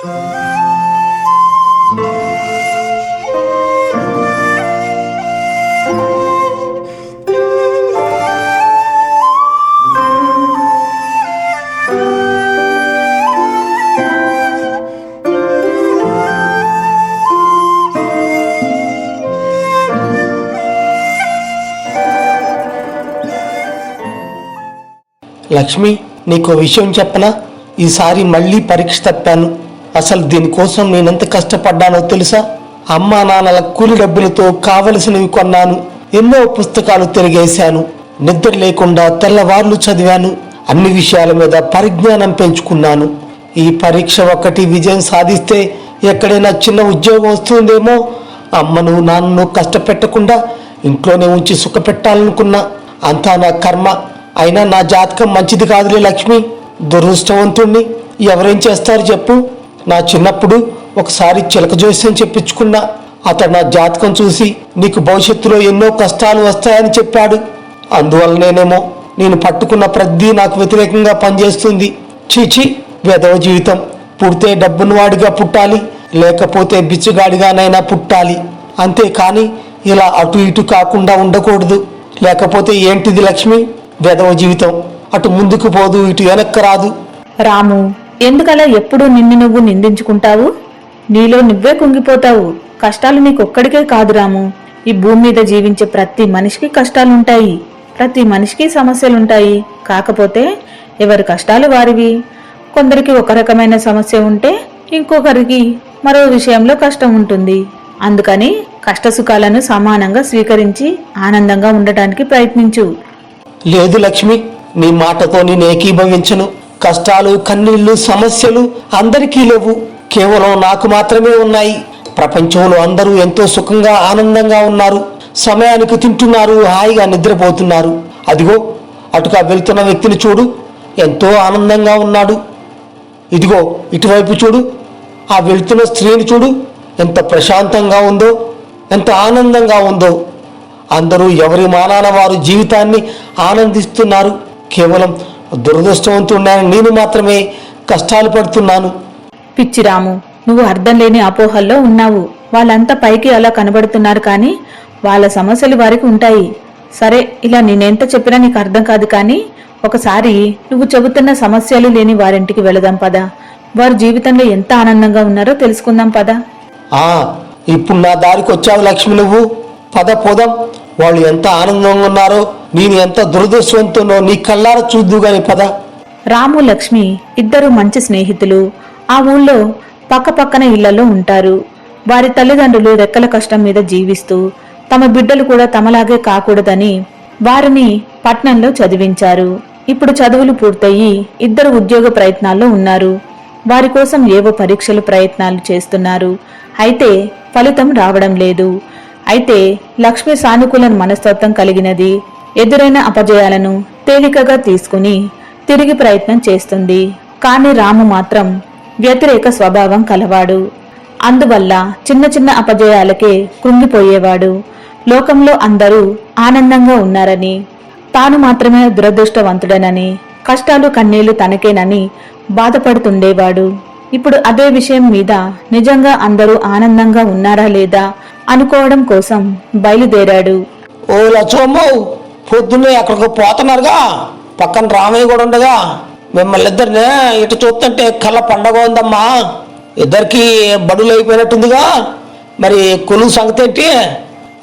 లక్ష్మి, నీకు విషయం చెప్పనా? ఈసారి మళ్ళీ పరీక్ష తప్పాను. అసలు దీనికోసం నేనెంత కష్టపడ్డానో తెలుసా? అమ్మా నాన్నల కూలి డబ్బులతో కావలసినవి కొన్నాను. ఎన్నో పుస్తకాలు తిరిగేశాను. నిద్ర లేకుండా తెల్లవార్లు చదివాను. అన్ని విషయాల మీద పరిజ్ఞానం పెంచుకున్నాను. ఈ పరీక్ష ఒక్కటి విజయం సాధిస్తే ఎక్కడైనా చిన్న ఉద్యోగం వస్తుందేమో. అమ్మను నాన్నను కష్టపెట్టకుండా ఇంట్లోనే ఉంచి సుఖపెట్టాలనుకున్నా. అంతా నా కర్మ. అయినా నా జాతకం మంచిది కాదులే లక్ష్మి. దురదృష్టవంతుణ్ణి. ఎవరేం చేస్తారు చెప్పు? నా చిన్నప్పుడు ఒకసారి చిలక జోస్యం చెప్పించుకున్నా. అతడు నా జాతకం చూసి నీకు భవిష్యత్తులో ఎన్నో కష్టాలు వస్తాయని చెప్పాడు. అందువల్లనేనేమో నేను పట్టుకున్న ప్రతి నాకు వ్యతిరేకంగా పనిచేస్తుంది. చీచి, వెధవ జీవితం. పుడితే డబ్బును వాడిగా పుట్టాలి, లేకపోతే బిచ్చుగాడిగానైనా పుట్టాలి. అంతేకాని ఇలా అటు ఇటు కాకుండా ఉండకూడదు. లేకపోతే ఏంటిది లక్ష్మి? వెధవ జీవితం. అటు ముందుకు పోదు, ఇటు వెనక్కి రాదు. రాము, ఎందుకలా ఎప్పుడు నిన్ను నువ్వు నిందించుకుంటావు? నీలో నువ్వే కుంగిపోతావు. కష్టాలు నీకొక్కడికే కాదు రాము. ఈ భూమి మీద జీవించే ప్రతి మనిషికి కష్టాలుంటాయి. ప్రతి మనిషికి సమస్యలుంటాయి. కాకపోతే ఎవరి కష్టాలు వారివి. కొందరికి ఒక రకమైన సమస్య ఉంటే ఇంకొకరికి మరో విషయంలో కష్టం ఉంటుంది. అందుకని కష్టసుఖాలను సమానంగా స్వీకరించి ఆనందంగా ఉండటానికి ప్రయత్నించు. లేదు లక్ష్మి, నీ మాటతో నేను ఏకీభవించను. కష్టాలు, కన్నీళ్లు, సమస్యలు అందరికీ లేవు. కేవలం నాకు మాత్రమే ఉన్నాయి. ప్రపంచంలో అందరూ ఎంతో సుఖంగా ఆనందంగా ఉన్నారు. సమయానికి తింటున్నారు, హాయిగా నిద్రపోతున్నారు. అదిగో అటుగా వెళ్తున్న వ్యక్తిని చూడు, ఎంతో ఆనందంగా ఉన్నాడు. ఇదిగో ఇటువైపు చూడు, ఆ వెళ్తున్న స్త్రీని చూడు, ఎంత ప్రశాంతంగా ఉందో, ఎంత ఆనందంగా ఉందో. అందరూ ఎవరి మానాన వారు జీవితాన్ని ఆనందిస్తున్నారు. కేవలం దురదృష్టవంతుడైన నేను మాత్రమే కష్టాలు పడుతున్నాను. పిచ్చిరాము, నువ్వు అర్థం లేని అపోహల్లో ఉన్నావు. వాళ్ళంతా పైకి అలా కనబడుతున్నారు, కానీ వాళ్ళ సమస్యలు వారికి ఉంటాయి. సరే, ఇలా నేనెంత చెప్పినా నీకు అర్థం కాదు. కానీ ఒకసారి నువ్వు చెబుతున్న సమస్యలు లేని వారింటికి వెళదాం పదా. వారు జీవితంలో ఎంత ఆనందంగా ఉన్నారో తెలుసుకుందాం పదా. ఇప్పుడు నా దారికి వచ్చావు లక్ష్మి నువ్వు. పద పోదాం. వాళ్ళు ఎంత ఆనందంగా ఉన్నారో, నేను ఎంత దురదృష్టవంతునో నీ కళ్ళారా చూద్దు గాని పద. రాము, లక్ష్మి ఇద్దరు మంచి స్నేహితులు. ఆ ఊళ్ళో పక్కపక్కన ఇళ్లలో ఉంటారు. వారి తల్లిదండ్రులు రెక్కల కష్టం మీద జీవిస్తూ తమ బిడ్డలు కూడా తమలాగే కాకూడదని వారిని పట్నంలో చదివించారు. ఇప్పుడు చదువులు పూర్తయి ఇద్దరు ఉద్యోగ ప్రయత్నాల్లో ఉన్నారు. వారి కోసం ఏవో పరీక్షలు ప్రయత్నాలు చేస్తున్నారు. అయితే ఫలితం రావడం లేదు. అయితే లక్ష్మి సానుకూల మనస్తత్వం కలిగినది. ఎదురైన అపజయాలను తేలికగా తీసుకుని తిరిగి ప్రయత్నం చేస్తుంది. కానీ రాము మాత్రం వ్యతిరేక స్వభావం కలవాడు. అందువల్ల చిన్న చిన్న అపజయాలకే కృంగిపోయేవాడు. లోకంలో అందరూ ఆనందంగా ఉన్నారని, తాను మాత్రమే దురదృష్టవంతుడనని, కష్టాలు కన్నీళ్లు తనకేనని బాధపడుతుండేవాడు. ఇప్పుడు అదే విషయం మీద నిజంగా అందరూ ఆనందంగా ఉన్నారా లేదా అనుకోవడం కోసం బయలుదేరాడు. ఓ లచ్చమ్మ, పొద్దున్నే ఎక్కడికి పోతున్నారుగా, పక్కన రామయ్య కూడా ఉండగా మిమ్మల్ని ఇద్దరినే ఇటు చూస్తుంటే కళ్ళ పండగ ఉందమ్మా. ఇద్దరికి బడులు అయిపోయినట్టుందిగా. మరి కొలువు సంగతి ఏంటి?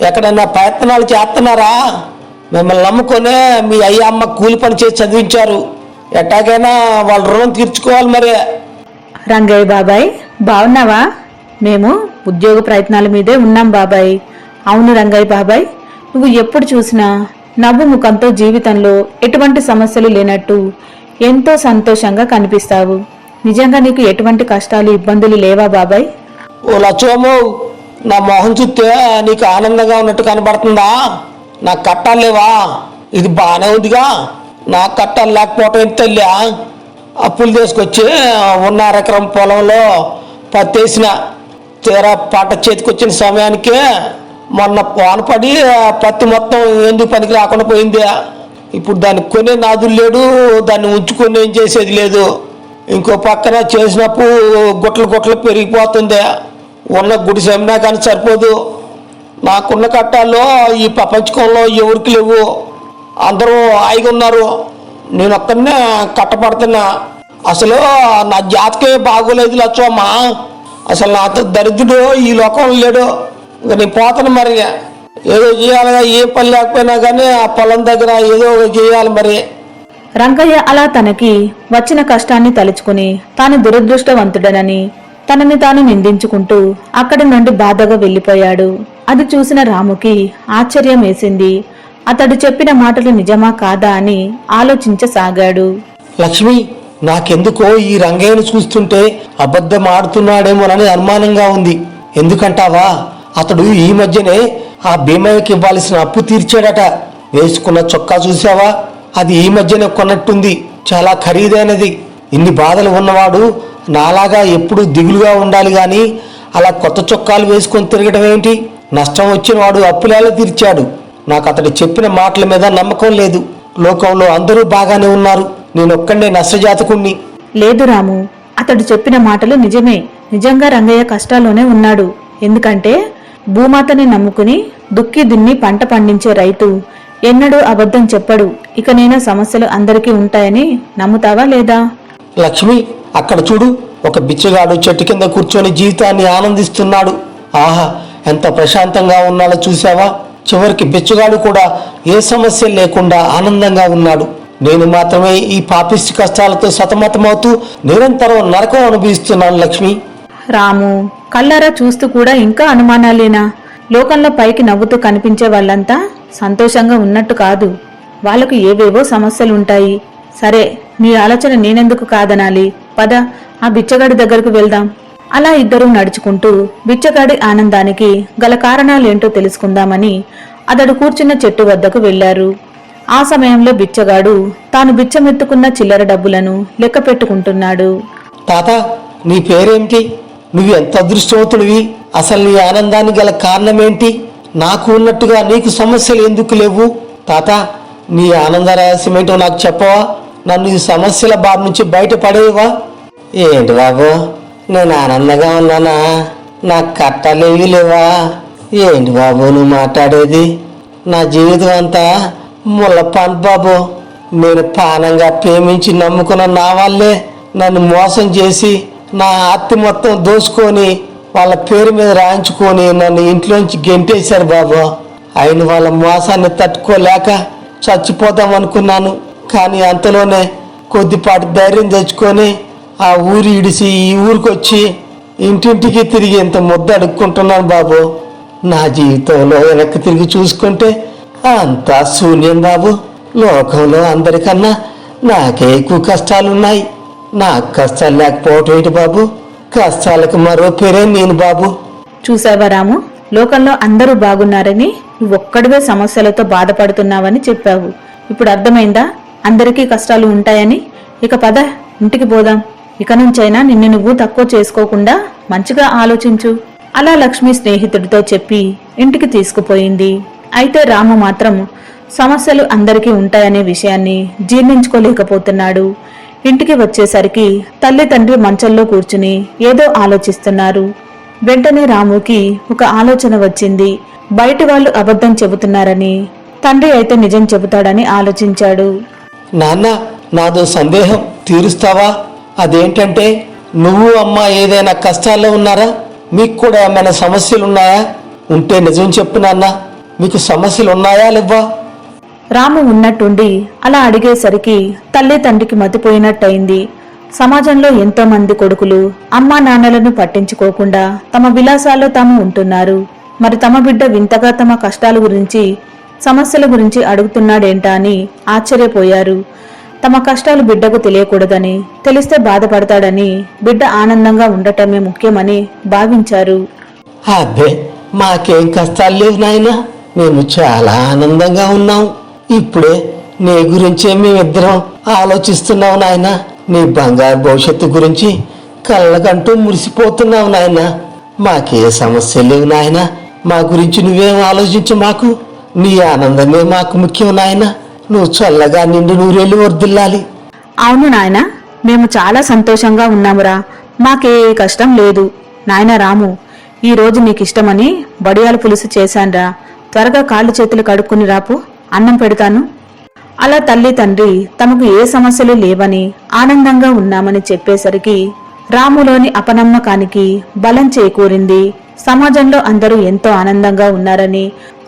ఎక్కడైనా ప్రయత్నాలు చేస్తున్నారా? మిమ్మల్ని నమ్ముకొనే మీ అమ్మ కూలి పని చేసి చదివించారు. ఎట్టాగైనా వాళ్ళ రుణం తీర్చుకోవాలి. మరి రంగయ్య బాబాయ్, బాగున్నావా? మేము ఉద్యోగ ప్రయత్నాల మీదే ఉన్నాం బాబాయ్. అవును రంగయ్య బాబాయ్, నువ్వు ఎప్పుడు చూసినా నవ్వు ముఖంతో జీవితంలో ఎటువంటి సమస్యలు లేనట్టు ఎంతో సంతోషంగా కనిపిస్తావు. నిజంగా నీకు ఎటువంటి కష్టాలు ఇబ్బందులు లేవా బాబాయ్? ఓ లచ్చమ్మ, నా మొహం చూస్తే నీకు ఆనందంగా ఉన్నట్టు కనబడుతుందా? నాకు కట్టాలు లేవా? ఇది బాగానే ఉందిగా. నాకు కట్టాలు లేకపోవటం ఎంత తల్లియా? అప్పులు తీసుకొచ్చి ఉన్న ఎకరం పొలంలో పత్తేసిన. తీరా పంట చేతికొచ్చిన సమయానికి మొన్న వాన పడి పత్తి మొత్తం ఎందుకు పనికి రాకుండా పోయింది. ఇప్పుడు దాన్ని కొనే నాదులు లేడు, దాన్ని ఉంచుకొని ఏం చేసేది లేదు. ఇంకో పక్కన చేసినప్పుడు గుట్టలు గుట్టలు పెరిగిపోతుంది. ఉన్న గుడిసె అమ్మినా కానీ సరిపోదు. నాకున్న కట్టాల్లో ఈ ప్రపంచకంలో ఎవరికి లేవు. అందరూ హాయిగా ఉన్నారు, నేను ఒక్కడనే కట్టపడుతున్నా. అసలు నా జాతకే బాగోలేదు లచ్చమ్మ. అసలు నాతో దరిద్రుడు ఈ లోకంలో లేడు. ఇక నేను పోతాను మరి. ఏదో చేయాలిగా, ఏ పని లేకపోయినా కానీ ఆ పొలం దగ్గర ఏదో చేయాలి మరి. రంగయ్య అలా తనకి వచ్చిన కష్టాన్ని తలుచుకుని తాను దురదృష్టవంతుడనని తనని తాను నిందించుకుంటూ అక్కడి నుండి బాధగా వెళ్లిపోయాడు. అది చూసిన రాముకి ఆశ్చర్యం వేసింది. అతడు చెప్పిన మాటలు నిజమా కాదా అని ఆలోచించసాగాడు. లక్ష్మి, నాకెందుకో ఈ రంగయ్యను చూస్తుంటే అబద్ధం ఆడుతున్నాడేమోనని అనుమానంగా ఉంది. ఎందుకంటావా, అతడు ఈ మధ్యనే ఆ భీమయ్యకి ఇవ్వాల్సిన అప్పు తీర్చాడట. వేసుకున్న చొక్కా చూసావా, అది ఈ మధ్యనే కొన్నట్టుంది. చాలా ఖరీదైనది. ఇన్ని బాధలు ఉన్నవాడు నాలాగా ఎప్పుడు దిగులుగా ఉండాలి గాని అలా కొత్త చొక్కాలు వేసుకొని తిరగడం ఏంటి? నష్టం వచ్చిన వాడు అప్పులేలా తీర్చాడు. నాకు అతడు చెప్పిన మాటల మీద నమ్మకం లేదు. లోకంలో అందరూ బాగానే ఉన్నారు, నేనొక్కడే నష్టజాతకుణ్ణి. లేదు రాము, అతడు చెప్పిన మాటలు నిజమే. నిజంగా రంగయ్య కష్టాల్లోనే ఉన్నాడు. ఎందుకంటే భూమాతని నమ్ముకుని దుక్కి దున్ని పంట పండించే రైతు ఎన్నడూ అబద్ధం చెప్పడు. ఇకనైనా సమస్యలు అందరికీ ఉంటాయని నమ్ముతావా లేదా? లక్ష్మి, అక్కడ చూడు, ఒక బిచ్చగాడు చెట్టు కింద కూర్చొని జీవితాన్ని ఆనందిస్తున్నాడు. ఆహా, ఎంత ప్రశాంతంగా ఉన్నాడో చూసావా? చివరికి బిచ్చగాడు కూడా ఏ సమస్య లేకుండా ఆనందంగా ఉన్నాడు. నేను మాత్రమే ఈ పాపిష్టి కష్టాలతో సతమతమవుతూ నిరంతరం నరకం అనుభవిస్తున్నాను. లక్ష్మి, రాము, కళ్ళారా చూస్తూ కూడా ఇంకా అనుమానాలేనా? లోకంలో పైకి నవ్వుతూ కనిపించే వాళ్ళంతా సంతోషంగా ఉన్నట్టు కాదు. వాళ్లకు ఏవేవో సమస్యలుంటాయి. సరే, నీ ఆలోచన నేనెందుకు కాదనాలి? పద, ఆ బిచ్చగాడి దగ్గరకు వెళ్దాం. అలా ఇద్దరూ నడుచుకుంటూ బిచ్చగాడి ఆనందానికి గల కారణాలేంటో తెలుసుకుందామని అతడు కూర్చున్న చెట్టు వద్దకు వెళ్లారు. ఆ సమయంలో బిచ్చగాడు తాను బిచ్చమెత్తుకున్న చిల్లర డబ్బులను లెక్క పెట్టుకుంటున్నాడు. తాత, నీ పేరేమిటి? నువ్వు ఎంత అదృష్టవంతుడివి. అసలు నీ ఆనందానికి గల కారణమేంటి? నాకు ఉన్నట్టుగా నీకు సమస్యలు ఎందుకు లేవు? తాత, నీ ఆనంద రహస్యమేంటో నాకు చెప్పవా? నన్ను ఈ సమస్యల బారి నుంచి బయటపడేవా? ఏంటి బాబు, నేను ఆనందంగా ఉన్నానా? నాకు కట్టాలేవి లేవా? ఏంటి బాబు నువ్వు మాట్లాడేది? నా జీవితం అంతా ముళ్ళపాన్ బాబు. నేను పానంగా ప్రేమించి నమ్ముకున్న నా వాళ్ళే నన్ను మోసం చేసి నా ఆస్తి మొత్తం దోచుకొని వాళ్ళ పేరు మీద రాయించుకొని నన్ను ఇంట్లోంచి గెంటేశారు బాబు. అయిన వాళ్ళ మోసాన్ని తట్టుకోలేక చచ్చిపోదాం అనుకున్నాను. కానీ అంతలోనే కొద్దిపాటి ధైర్యం తెచ్చుకొని ఆ ఊరు ఇడిసి ఈ ఊరికొచ్చి ఇంటింటికి తిరిగి ఇంత ముద్ద అడుక్కుంటున్నాను బాబు. నా జీవితంలో వెనక్కి తిరిగి చూసుకుంటే అంతా శూన్యం బాబు. లోకంలో అందరికన్నా నాకే ఎక్కువ కష్టాలున్నాయి. నాకు కష్టాలు లేకపోవటం ఏంటి బాబు? కష్టాలకు మరో పేరే నేను బాబు. చూసావా రాము, లోకంలో అందరూ బాగున్నారని నువ్వొక్కడివే సమస్యలతో బాధపడుతున్నావని చెప్పావు. ఇప్పుడు అర్థమైందా అందరికీ కష్టాలు ఉంటాయని? ఇక పద, ఇంటికి పోదాం. ఇక నుంచైనా నిన్ను నువ్వు తక్కువ చేసుకోకుండా మంచిగా ఆలోచించు. అలా లక్ష్మి స్నేహితుడితో చెప్పి ఇంటికి తీసుకుపోయింది. అయితే రాము మాత్రం సమస్యలు అందరికీ ఉంటాయనే విషయాన్ని జీర్ణించుకోలేకపోతున్నాడు. ఇంటికి వచ్చేసరికి తల్లి తండ్రి మంచంలో కూర్చుని ఏదో ఆలోచిస్తున్నారు. వెంటనే రాముకి ఒక ఆలోచన వచ్చింది. బయటి వాళ్ళు అబద్ధం చెబుతున్నారని, తండ్రి అయితే నిజం చెబుతాడని ఆలోచించాడు. నాన్న, నాదో సందేహం తీరుస్తావా? అదేంటంటే, నువ్వు అమ్మ ఏదైనా కష్టాల్లో ఉన్నారా? మీకు కూడా ఏమైనా సమస్యలు ఉన్నాయా? ఉంటే నిజం చెప్పు నాన్న, మీకు సమస్యలు ఉన్నాయా లేవా? రాము ఉన్నట్టుండి అలా అడిగేసరికి తల్లి తండ్రికి మతిపోయినట్టయింది. సమాజంలో ఎంతో మంది కొడుకులు అమ్మా నాన్నలను పట్టించుకోకుండా తమ విలాసాల్లో తాము ఉంటున్నారు. మరి తమ బిడ్డ వింతగా తమ కష్టాల గురించి, సమస్యల గురించి అడుగుతున్నాడేంటా అని ఆశ్చర్యపోయారు. తమ కష్టాలు బిడ్డకు తెలియకూడదని, తెలిస్తే బాధపడతాడని, బిడ్డ ఆనందంగా ఉండటమే ముఖ్యమని భావించారు. అబ్బే, మాకేం కష్టాలు లేవు నాయనా, మేము చాలా ఆనందంగా ఉన్నాం. ఇప్పుడే నీ గురించే మేమిద్దరం ఆలోచిస్తున్నావు నాయనా. నీ బంగారు భవిష్యత్తు గురించి కళ్ళకంటూ మురిసిపోతున్నావు నాయనా. మాకే సమస్య లేవు నాయనా. మా గురించి నువ్వేం ఆలోచించు. మాకు నీ ఆనందమే మాకు ముఖ్యం నాయనా. నువ్వు చల్లగా నిండు నూరేళ్ళు వర్ధిల్లాలి. అవును నాయనా, మేము చాలా సంతోషంగా ఉన్నామురా. మాకే కష్టం లేదు. నాయనా రాము, ఈ రోజు నీకిష్టమని బడియాల పులుసు చేశాన్రా. త్వరగా కాళ్ళు చేతులు కడుక్కుని రాపు, అన్నం పెడతాను. అలా తల్లి తండ్రి తమకు ఏ సమస్యలు లేవని ఆనందంగా ఉన్నామని చెప్పేసరికి రాములోని అపనమ్మకానికి బలం చేకూరింది. సమాజంలో అందరూ ఎంతో ఆనందంగా ఉన్నారని,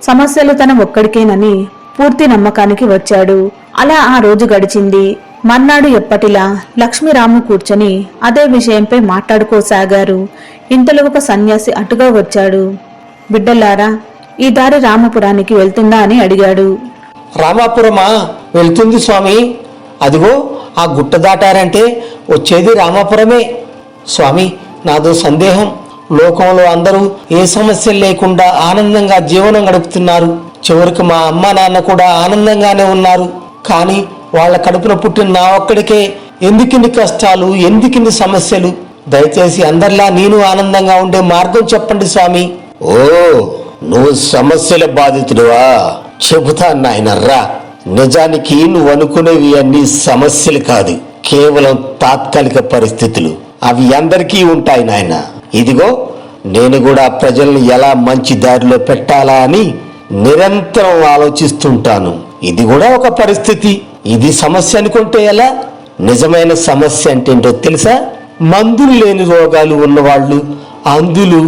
సమస్యలు తన ఒక్కడికేనని పూర్తి నమ్మకానికి వచ్చాడు. అలా ఆ రోజు గడిచింది. మర్నాడు ఎప్పటిలా లక్ష్మీరాము కూర్చొని అదే విషయంపై మాట్లాడుకోసాగారు. ఇంతలో ఒక సన్యాసి అటుగా వచ్చాడు. బిడ్డలారా, ఈ దారి రామపురానికి వెళ్తుందా అని అడిగాడు. రామాపురమా? వెళ్తుంది స్వామి. అదిగో ఆ గుట్ట దాటారంటే వచ్చేది రామాపురమే. స్వామి, నాదో సందేహం. లోకంలో అందరూ ఏ సమస్యలు లేకుండా ఆనందంగా జీవనం గడుపుతున్నారు. చివరికి మా అమ్మ నాన్న కూడా ఆనందంగానే ఉన్నారు. కానీ వాళ్ళ కడుపున పుట్టిన నా ఒక్కడికే ఎందుకిన్ని కష్టాలు, ఎందుకిన్ని సమస్యలు? దయచేసి అందరిలా నేను ఆనందంగా ఉండే మార్గం చెప్పండి స్వామి. ఓ, నువ్వు సమస్యల బాధితుడువా? చెబుతాను నాయన, రా. నిజానికి నువ్వు అనుకునేవి అన్ని సమస్యలు కాదు, కేవలం తాత్కాలిక పరిస్థితులు. అవి అందరికీ ఉంటాయి నాయన. ఇదిగో, నేను కూడా ప్రజల్ని ఎలా మంచి దారిలో పెట్టాలా అని నిరంతరం ఆలోచిస్తుంటాను. ఇది కూడా ఒక పరిస్థితి. ఇది సమస్య అనుకుంటే ఎలా? నిజమైన సమస్య అంటే ఏంటో తెలుసా? మందులు లేని రోగాలు ఉన్నవాళ్ళు, అంధులు,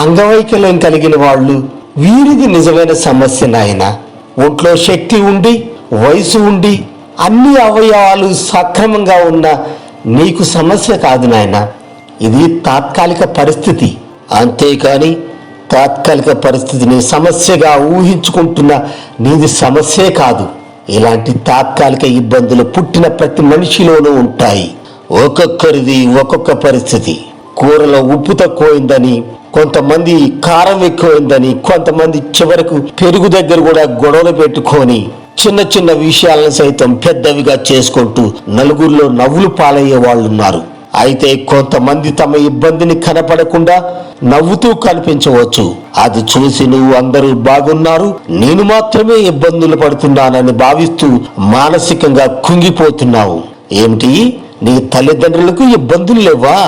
అంగవైకల్యం కలిగిన వాళ్ళు, వీరిది నిజమైన సమస్య నాయన. ఒంట్లో శక్తి ఉండి, వయసు ఉండి, అన్ని అవయవాలు సక్రమంగా ఉన్న నీకు సమస్య కాదు నాయన. ఇది తాత్కాలిక పరిస్థితి. అంతేకాని తాత్కాలిక పరిస్థితిని సమస్యగా ఊహించుకుంటున్న నీది సమస్యే కాదు. ఇలాంటి తాత్కాలిక ఇబ్బందులు పుట్టిన ప్రతి మనిషిలోనూ ఉంటాయి. ఒక్కొక్కరిది ఒక్కొక్క పరిస్థితి. కూరలో ఉప్పు తక్కువైందని కొంతమంది, కారం ఎక్కువైందని కొంతమంది, చివరకు పెరుగు దగ్గర కూడా గొడవలు పెట్టుకొని చిన్న చిన్న విషయాలను సైతం పెద్దవిగా చేసుకుంటూ నలుగురిలో నవ్వులు పాలయ్యే వాళ్ళున్నారు. అయితే కొంతమంది తమ ఇబ్బందిని కనపడకుండా నవ్వుతూ కనిపించవచ్చు. అది చూసి నువ్వు అందరూ బాగున్నారు, నేను మాత్రమే ఇబ్బందులు పడుతున్నానని భావిస్తూ మానసికంగా కుంగిపోతున్నావు. ఏమిటి, నీ తల్లిదండ్రులకు ఇబ్బందులు లేవా?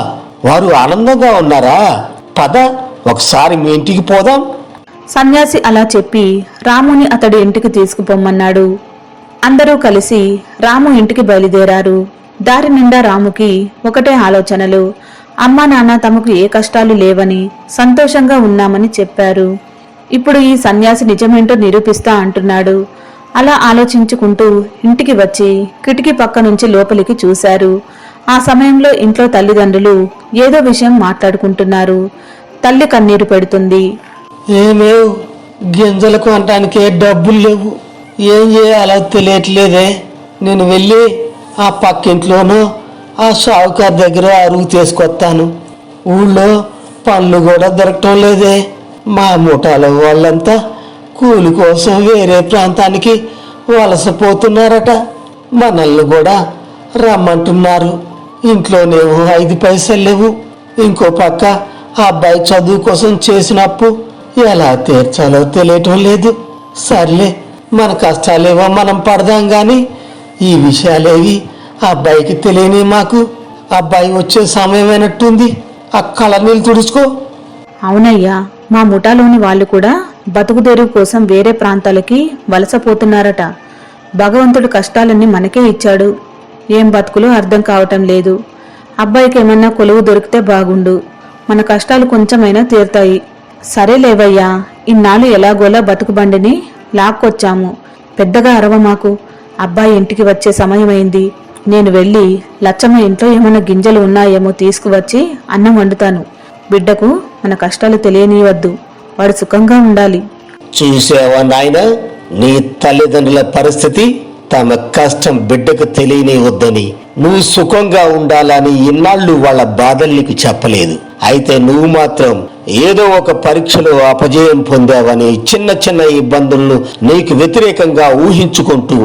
వారు ఆనందంగా ఉన్నారా? పద, ఒకసారి మీ ఇంటికి పోదాం. సన్యాసి అలా చెప్పి రాముని అతడి ఇంటికి తీసుకుపోమ్మన్నాడు. అందరూ కలిసి రాము ఇంటికి బయలుదేరారు. దారి నిండా రాముకి ఒకటే ఆలోచనలు. అమ్మా నాన్న తమకు ఏ కష్టాలు లేవని, సంతోషంగా ఉన్నామని చెప్పారు. ఇప్పుడు ఈ సన్యాసి నిజమేంటో నిరూపిస్తా అంటున్నాడు. అలా ఆలోచించుకుంటూ ఇంటికి వచ్చి కిటికీ పక్క నుంచి లోపలికి చూశారు. ఆ సమయంలో ఇంట్లో తల్లిదండ్రులు ఏదో విషయం మాట్లాడుకుంటున్నారు. తల్లి కన్నీరు పెడుతుంది. ఏమేవ్, గింజలకు అనటానికే డబ్బులు లేవు. ఏం చేయాలో తెలియట్లేదే. నేను వెళ్ళి ఆ పక్కింట్లోనూ ఆ షావుకార్ దగ్గర అరుగు తీసుకొస్తాను. ఊళ్ళో పనులు కూడా దొరకటం లేదే. మా ముఠాలో వాళ్ళంతా కూలి కోసం వేరే ప్రాంతానికి వలసపోతున్నారట. మనల్ని కూడా రమ్మంటున్నారు. ఇంట్లోనేమో 5 పైసలు లేవు. ఇంకో పక్క ఆ అబ్బాయి చదువు కోసం చేసిన అప్పు ఎలా తీర్చాలో తెలియటం లేదు. సర్లే, మన కష్టాలేవో మనం పడదాం గాని ఈ విషయాలేవి ఆ అబ్బాయికి తెలియని. మాకు అబ్బాయి వచ్చే సమయమైనట్టుంది. ఆ కళ్ళ నీళ్ళు తుడుచుకో. అవునయ్యా, మా ముఠాలోని వాళ్ళు కూడా బతుకుదెరువు కోసం వేరే ప్రాంతాలకి వలసపోతున్నారట. భగవంతుడు కష్టాలన్నీ మనకే ఇచ్చాడు. ఏం బతుకులో అర్థం కావటం లేదు. అబ్బాయికి ఏమన్నా కొలువు దొరికితే బాగుండు. మన కష్టాలు కొంచెమైనా తీరుతాయి. సరేలేవయ్యా, ఇన్నాళ్ళు ఎలాగోలా బతుకు బండిని లాక్కొచ్చాము. పెద్దగా అరవ మాకు. అబ్బాయి ఇంటికి వచ్చే సమయమైంది. నేను వెళ్ళి లచ్చమ్మ ఇంట్లో ఏమైనా గింజలు ఉన్నాయేమో తీసుకువచ్చి అన్నం వండుతాను. బిడ్డకు మన కష్టాలు తెలియనీయవద్దు. వాడు సుఖంగా ఉండాలి. చూసావా నాయనా, నీ తల్లిదండ్రుల పరిస్థితి. తమ కష్టం బిడ్డకు తెలియనివద్దని, నువ్వు సుఖంగా ఉండాలని ఇన్నాళ్ళు వాళ్ళ బాధలు నీకు చెప్పలేదు. అయితే నువ్వు మాత్రం ఏదో ఒక పరీక్షలో అపజయం పొందావని చిన్న చిన్న ఇబ్బందులను నీకు వ్యతిరేకంగా ఊహించుకుంటూ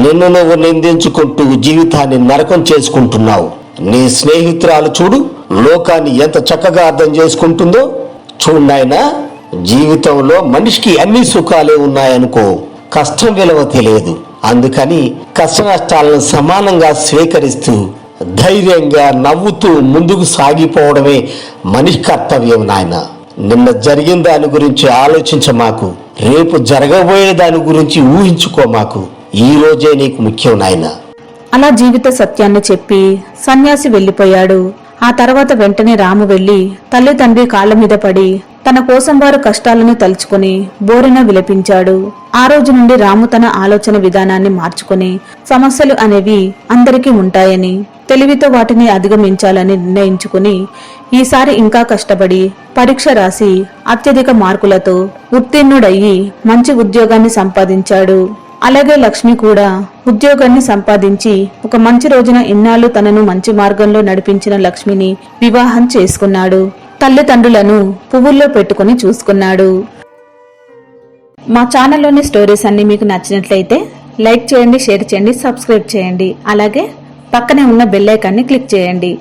నిన్ను నువ్వు నిందించుకుంటూ జీవితాన్ని నరకం చేసుకుంటున్నావు. నీ స్నేహితురాలు చూడు, లోకాన్ని ఎంత చక్కగా అర్థం చేసుకుంటుందో. చూడు నాయనా, జీవితంలో మనిషికి అన్ని సుఖాలే ఉన్నాయనుకో, కష్టం విలువ తెలియదు. అందుకని కష్ట నష్టాలను సమానంగా స్వీకరిస్తూ ధైర్యంగా నవ్వుతూ ముందుకు సాగిపోవడమే మనిషి కర్తవ్యం నాయన. నిన్న జరిగిన దాని గురించి ఆలోచించమాకు, రేపు జరగబోయే దాని గురించి ఊహించుకోమాకు. ఈ రోజే నీకు ముఖ్యం నాయన. అలా జీవిత సత్యాన్ని చెప్పి సన్యాసి వెళ్లిపోయాడు. ఆ తర్వాత వెంటనే రాము వెళ్లి తల్లి తండ్రి కాళ్ల మీద పడి తన కోసం వారు కష్టాలను తలుచుకుని బోరెన విలపించాడు. ఆ రోజు నుండి రాము తన ఆలోచన విధానాన్ని మార్చుకుని సమస్యలు అనేవి అందరికీ ఉంటాయని, తెలివితో వాటిని అధిగమించాలని నిర్ణయించుకుని ఈసారి ఇంకా కష్టపడి పరీక్ష రాసి అత్యధిక మార్కులతో ఉత్తీర్ణుడయ్యి మంచి ఉద్యోగాన్ని సంపాదించాడు. అలాగే లక్ష్మి కూడా ఉద్యోగాన్ని సంపాదించి ఒక మంచి రోజున ఇన్నాళ్లు తనను మంచి మార్గంలో నడిపించిన లక్ష్మిని వివాహం చేసుకున్నాడు. తల్లిదండ్రులను పువ్వుల్లో పెట్టుకుని చూసుకున్నాడు. మా ఛానల్లోని స్టోరీస్ అన్ని మీకు నచ్చినట్లయితే లైక్ చేయండి, షేర్ చేయండి, సబ్స్క్రైబ్ చేయండి. అలాగే పక్కనే ఉన్న బెల్ ఐకాన్ని క్లిక్ చేయండి.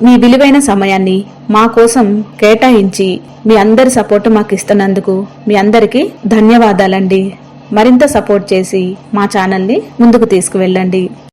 మీ విలువైన సమయాన్ని మా కోసం కేటాయించి మీ అందరి సపోర్ట్ మాకు ఇస్తున్నందుకు మీ అందరికీ ధన్యవాదాలండి. మరింత సపోర్ట్ చేసి మా ఛానల్ని ముందుకు తీసుకువెళ్ళండి.